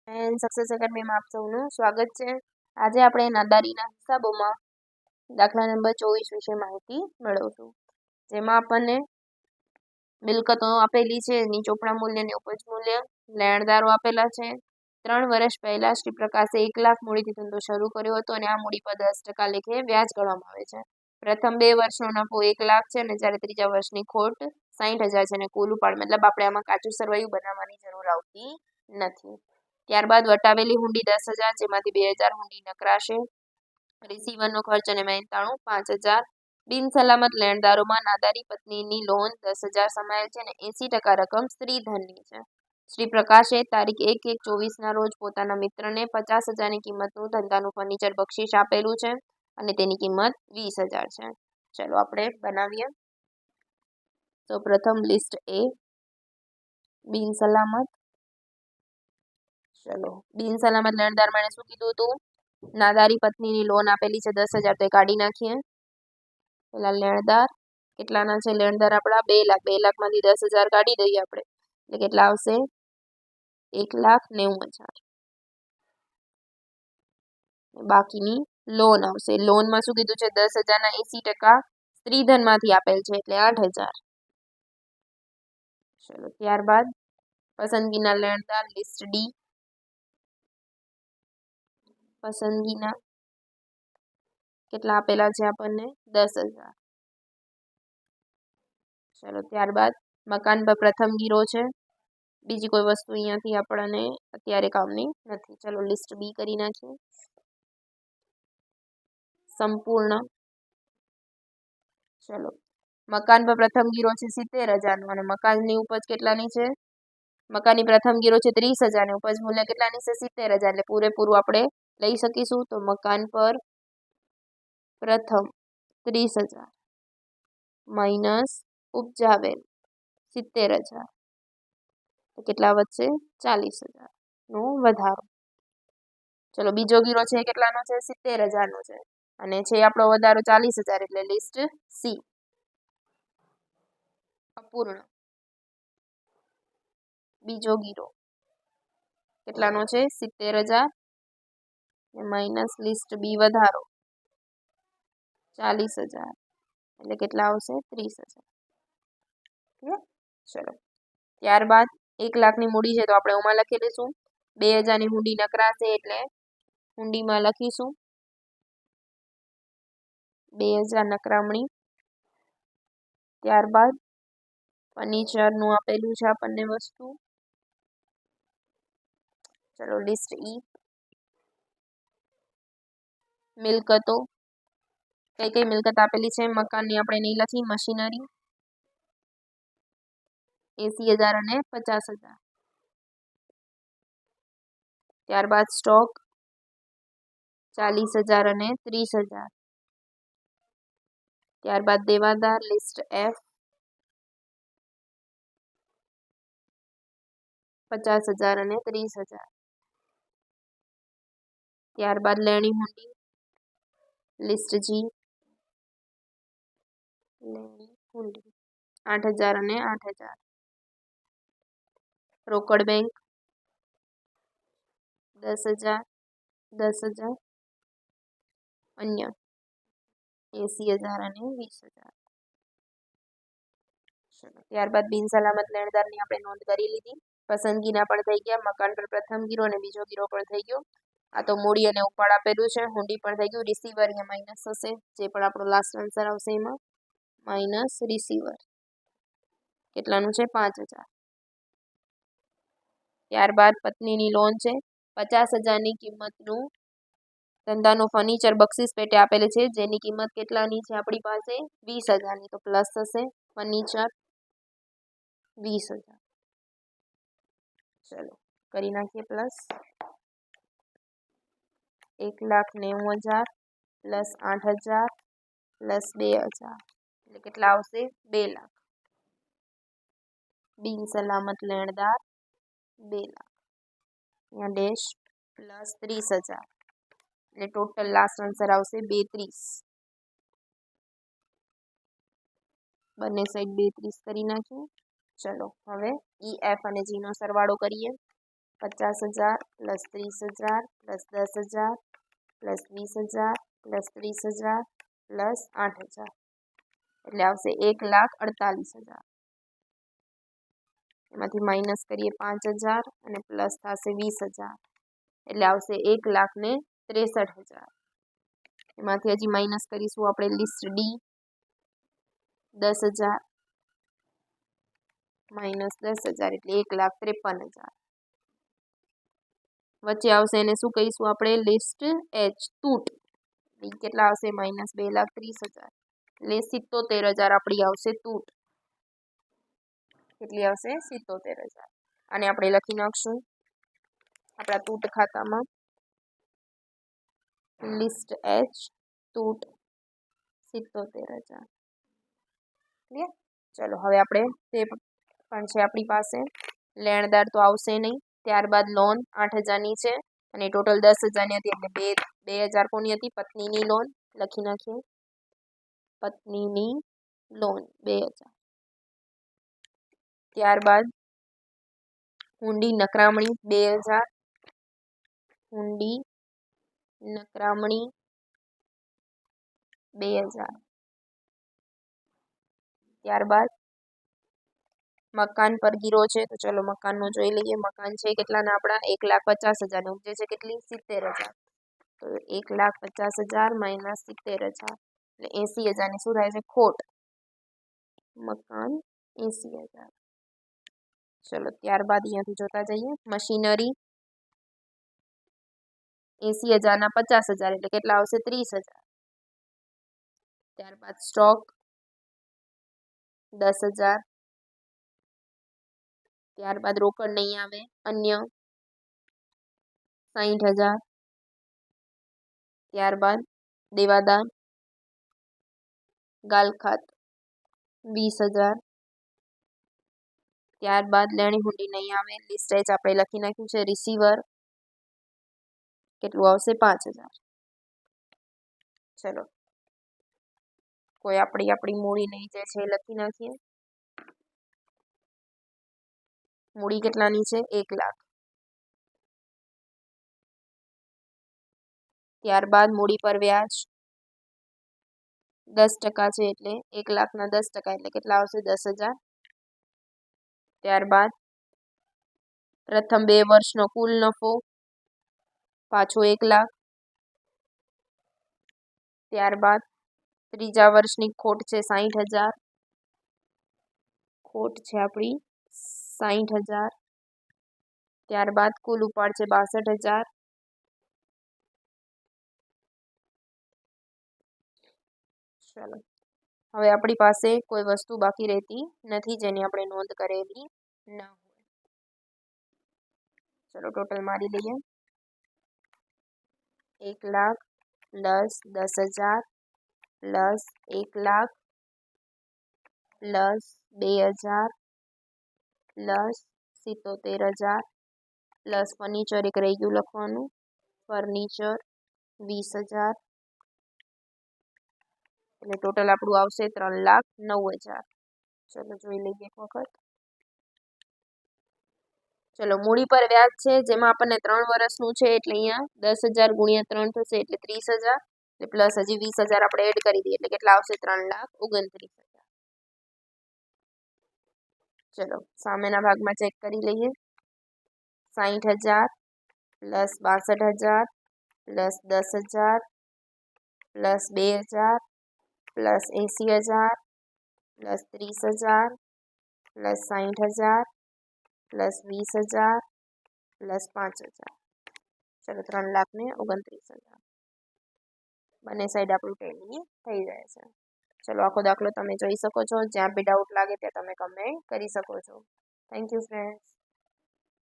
And success એકેડમીમાં આપ સૌનું સ્વાગત છે। આજે આપણે નાદારીના હિસાબોમાં દાખલા નંબર 24 વિશે માહિતી મેળવશું, જેમાં આપણને મિલકતો આપેલી છે, એની ચોપડા મૂલ્ય અને ઉપજ મૂલ્ય, લેણદારો આપેલા છે। 3 વર્ષ પહેલા શ્રી પ્રકાશે 1 લાખ મૂડીથી ધંધો શરૂ કર્યો હતો અને આ મૂડી પર 10% લેખે વ્યાજ ગણવામાં આવે છે। પ્રથમ 2 વર્ષનો નફો 1 લાખ છે અને જ્યારે ત્રીજા વર્ષની ખોટ 60,000 છે અને કુલ ઉપાડ મતલબ આપણે આમાં કાચું સરવૈયું બનાવવાની જરૂર આવતી નથી। ત્યારબાદ વટાવેલી હુંડી 10,000, જેમાંથી 2,000 હુંડી નકરાશે। રિસીવરનો ખર્ચ અને મહેનતાણું 5,000। બિન સલામત લેણદારોમાં નાદારી પત્નીની લોન 10,000 સમાયેલ છે અને 80% રકમ સ્ત્રીધનની છે। શ્રી પ્રકાશે તારીખ 1/1/24ના રોજ પોતાના મિત્રને 50,000ની કિંમતનું ધંધાનું ફર્નિચર બક્ષિસ આપેલું છે અને તેની કિંમત 20,000 છે। ચલો આપણે બનાવીએ। તો પ્રથમ લિસ્ટ એ બિન સલામત। ચલો બિન સલામત લેણદાર મને શું કીધું હતું? નાદારી પત્નીની લોન આપેલી છે 10,000, તો એ કાઢી નાખીએ। પેલા લેણદાર કેટલાના છે? લેણદાર આપણા 2 લાખ, 2 લાખમાંથી 10,000 કાઢી દઈએ આપણે, એટલે કેટલા આવશે? 1,90,000। બાકીની લોન આવશે। લોનમાં શું કીધું છે? 10,000ના 80% સ્ત્રીધનમાંથી આપેલ છે એટલે 8,000। ચલો ત્યારબાદ પસંદગીના લેણદાર લિસ્ટ ડી, પસંદગીના કેટલા આપેલા છે આપણને? 10,000। ચલો ત્યારબાદ મકાન પર પ્રથમ ગીરો છે, બીજી કોઈ વસ્તુ અહીંયાથી આપણને અત્યારે કામની નથી। ચલો લિસ્ટ બી કરી નાખીએ। સંપૂર્ણ, ચલો મકાન પર પ્રથમ ગીરો છે 70,000નો અને મકાનની ઉપજ કેટલાની છે? મકાનની પ્રથમ ગીરો છે 30,000 ને ઉપજ મૂલ્ય કેટલાની છે? 70,000, એટલે પૂરેપૂરું આપણે લઈ શકીશું। તો મકાન પર પ્રથમ 30,000 માઇનસ ઉપજાવેલ 70,000, તો કેટલા વધશે? 40,000 નો વધારો। ચલો બીજો ગીરો છે કેટલાનો છે? 70,000નો છે અને છે આપણો વધારો 40,000, એટલે લિસ્ટ સી અપૂર્ણ। બીજો ગીરો કેટલાનો છે? 70,000 માઇનસ લિસ્ટ બી વધારો 40,000, એટલે કેટલા આવશે? 30,000। ચલો ત્યારબાદ 1 લાખની મૂડી છે, તો આપણે ઓમાં લખી દઈશું। 2,000ની હુંડી નકરાશે એટલે હુંડીમાં લખીશું 2,000 નકરામણી। ત્યારબાદ ફર્નિચરનું આપેલું છે આપણને વસ્તુ। ચલો લિસ્ટ ઈ, મિલકતો કઈ કઈ મિલકત આપેલી છે? મકાનની આપણે નહીં લખી, મશીનરી 80,000 અને 50,000। ત્યારબાદ સ્ટોક 40,000 અને 30,000। ત્યારબાદ દેવાદાર લિસ્ટ એફ 50,000 અને 30,000। ત્યારબાદ લેણી હુંડી લિસ્ટ જી, લેણી હુંડી 8,000 અને 8,000। રોકડ બેંક 10,000 10,000। અન્ય 80,000 અને 20,000। ત્યારબાદ બિન સલામત લેણદારની આપણે નોંધ કરી લીધી। પસંદગીના પણ થઈ ગયા। મકાન પર પ્રથમ ગીરો અને બીજો ગીરો પણ થઈ ગયો। આ તો મૂડી અને ઉપાડ આપેલું છે, હુંડી પણ થઈ ગયું। રિસીવર અહીંયા માઇનસ થશે, જે પણ આપણો લાસ્ટ આન્સર આવશે એમાં માઇનસ રિસીવર કેટલાનું છે? 5,000। ત્યારબાદ પત્નીની લોન છે 50,000ની કિંમતનું ધંધાનું ફર્નિચર બક્ષિસ પેટે આપેલી છે, જેની કિંમત કેટલાની છે આપણી પાસે? 20,000ની, તો પ્લસ થશે ફર્નિચર 20,000। ચલો કરી નાખીએ પ્લસ 1,90,000 પ્લસ 8,000 પ્લસ 2,000, એટલે કેટલા આવશે? 2 લાખ। બિન સલામત લેણદાર 2 લાખ, અહીંયા ડેશ પ્લસ 30,000, એટલે ટોટલ લાસ્ટ આન્સર આવશે 32। બંને સાઈડ 32 કરી નાખ્યું। ચલો હવે ઈ, એફ અને જી નો સરવાળો કરીએ। 50,000 plus 30,000 plus 10,000 plus 20,000 plus 30,000 plus 8,000 એટલે આવશે 1,48,000. એમાંથી માઇનસ કરીએ 5,000 અને પ્લસ થશે 20,000 એટલે આવશે 1,63,000. એમાંથી હજી માઇનસ કરીશું આપણે લિસ્ટ ડી 10,000 માઇનસ 10,000 એટલે 1,53,000. વચ્ચે આવશે એને શું કહીશું આપણે લિસ્ટ એચ તૂટ કેટલા આવશે માઇનસ 2,30,000 એટલે 77,000 આપણી આવશે તૂટ. કેટલી આવશે 77,000. અને આપણે લખી નાખશું આપણા તૂટ ખાતામાં લિસ્ટ એચ તૂટ 77,000. ક્લિયર. ચલો હવે આપણે તે પણ છે આપણી પાસે લેણદાર તો આવશે નહીં. ત્યારબાદ લોન 8,000ની છે અને ટોટલ 10,000ની હતી એટલે 2,000 કોની હતી પત્નીની લોન લખી નાખીએ પત્નીની લોન 2,000. ત્યારબાદ હુંડી નકરામણી 2,000 હુંડી નકરામણી 2,000. ત્યારબાદ મકાન પર ગીરો છે તો ચલો મકાનનો જોઈ લઈએ. મકાન છે કેટલાના આપણા 1,50,000 ઉપજે છે કેટલી 70,000 તો 1,50,000 માઇનસ 70,000 એટલે 80,000 ની શું થાય છે ખોટ. મકાન 80,000. ચલો ત્યારબાદ અહીંયાથી જોતા જઈએ મશીનરી 80,000ના 50,000 એટલે કેટલા આવશે 30,000. ત્યારબાદ સ્ટોક 10,000. ત્યારબાદ રોકડ નહીં આવે અન્ય 60,000. ત્યારબાદ દેવાદાર ગાલખાત 20,000. ત્યારબાદ લેણી હુંડી નહીં આવે લિસ્ટ એચ આપણે લખી નાખ્યું છે રિસીવર કેટલું આવશે 5,000. ચલો કોઈ આપણી મૂડી નહીં જે છે એ લખી નાખીએ. મૂડી કેટલાની છે 1,00,000. ત્યારબાદ મૂડી પર વ્યાજ 10% છે એટલે 1,00,000ના 10% એટલે કેટલા આવશે 10,000. ત્યારબાદ પ્રથમ 2 વર્ષનો કુલ નફો પાછો 1,00,000. ત્યારબાદ ત્રીજા વર્ષની ખોટ છે 60,000 ખોટ છે આપણી 60,000. ત્યારબાદ કુલ ઉપાડ છે 62,000. ચલો હવે આપણી પાસે કોઈ વસ્તુ બાકી રહેતી નથી જેની આપણે નોંધ કરેલી ના હોય. ચલો ટોટલ મારી લઈએ 1,00,000 plus 10,000 plus 1,00,000 plus 2,000 plus 77,000 plus furniture એક રહી ગયું લખવાનું ફર્નિચર 20,000 એટલે ટોટલ આપણું આવશે 3,09,000. ચલો જોઈ લઈએ એક વખત. ચલો મૂડી પર વ્યાજ છે જેમાં આપણને 3 વર્ષનું છે એટલે અહીંયા 10,000 ગુણ્યા 3 થશે એટલે 30,000 એટલે પ્લસ હજી 20,000 આપણે એડ કરી દઈએ એટલે કેટલા આવશે 3,29,000. ચલો સામેના ભાગમાં ચેક કરી લઈએ 60,000 plus 62,000 plus 10,000 plus 2,000 plus 80,000 plus 30,000 plus 60,000 plus 20,000 plus 5,000 ચલો 3,29,000. બંને સાઈડ આપણું ટેલી થઈ જાય છે. ચલો આખો દાખલો તમે જોઈ શકો છો. જ્યાં બી ડાઉટ લાગે ત્યાં તમે કમેન્ટ કરી શકો છો. Thank you friends.